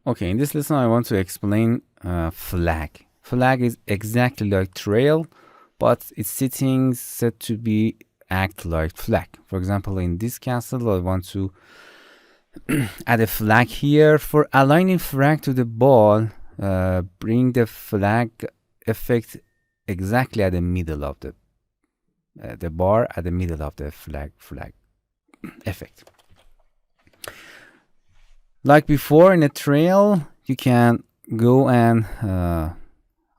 Okay, in this lesson I want to explain flag. Flag is exactly like trail, but its settings set to be act like flag. For example, in this castle I want to add a flag here. For aligning flag to the ball, bring the flag effect exactly at the middle of the bar, at the middle of the flag effect. Like before in a trail, you can go and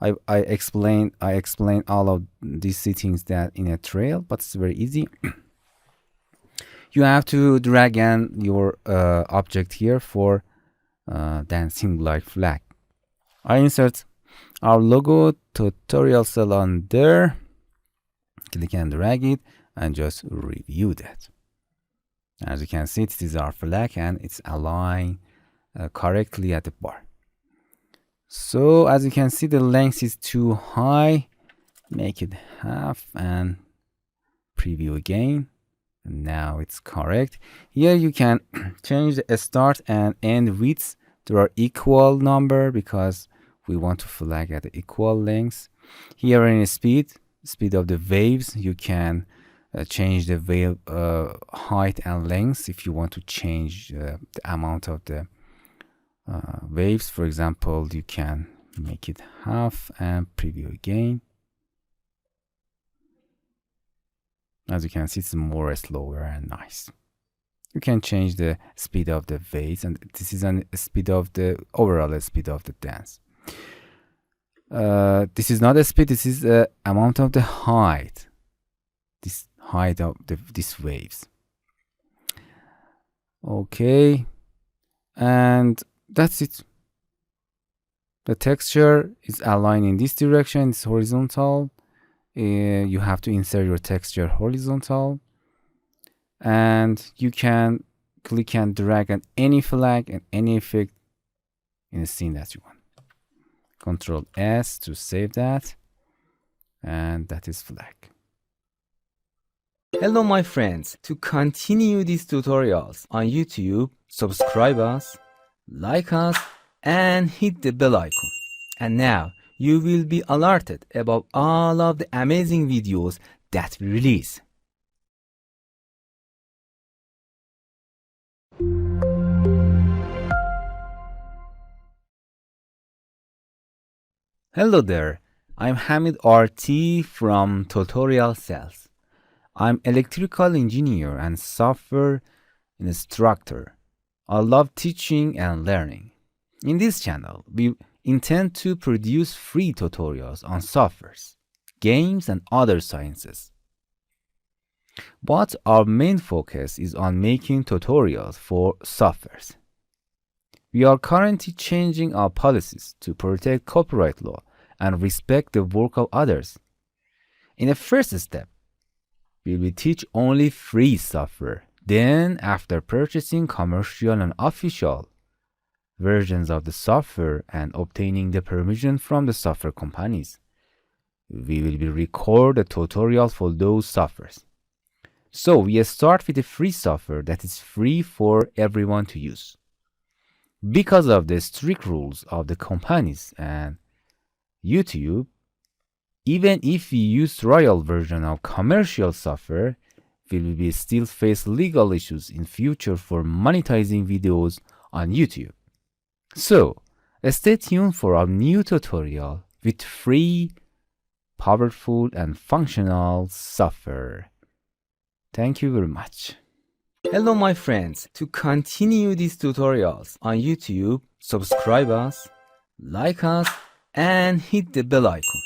I explain all of these settings that in a trail, but it's very easy. You have to drag in your object here for dancing like flag. I insert our logo tutorial cell on there, click and drag it, and just review that. As you can see, this is our flag and it's aligned correctly at the bar. So as you can see, the length is too high. Make it half and preview again. And now it's correct. Here you can change the start and end widths to our equal number because we want to flag at the equal lengths. Here in speed of the waves, you can change the wave height and length if you want to change the amount of the waves. For example, you can make it half and preview again. As you can see, it's more slower and nice. You can change the speed of the waves, and this is the speed of the overall speed of the dance. This is not a speed, this is the amount of the height. This height of these waves. Okay, and that's it. The texture is aligned in this direction. It's horizontal. You have to insert your texture horizontal, and you can click and drag on any flag and any effect in the scene that you want. Control S to save that, and that is flag. Hello my friends, to continue these tutorials on YouTube, subscribe us, like us, and hit the bell icon. And now you will be alerted about all of the amazing videos that we release. Hello there, I'm Hamid RT from Tutorial Cells. I'm electrical engineer and software instructor. I love teaching and learning. In this channel, we intend to produce free tutorials on softwares, games, and other sciences. But our main focus is on making tutorials for softwares. We are currently changing our policies to protect copyright law and respect the work of others. In a first step, we will teach only free software. Then, after purchasing commercial and official versions of the software and obtaining the permission from the software companies, we will record a tutorial for those softwares. So we start with the free software that is free for everyone to use. Because of the strict rules of the companies and YouTube, even if we use trial version of commercial software, we will still face legal issues in future for monetizing videos on YouTube. So, stay tuned for our new tutorial with free, powerful, and functional software. Thank you very much. Hello my friends, to continue these tutorials on YouTube, subscribe us, like us, and hit the bell icon.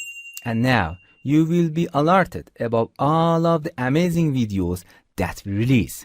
And now you will be alerted about all of the amazing videos that we release.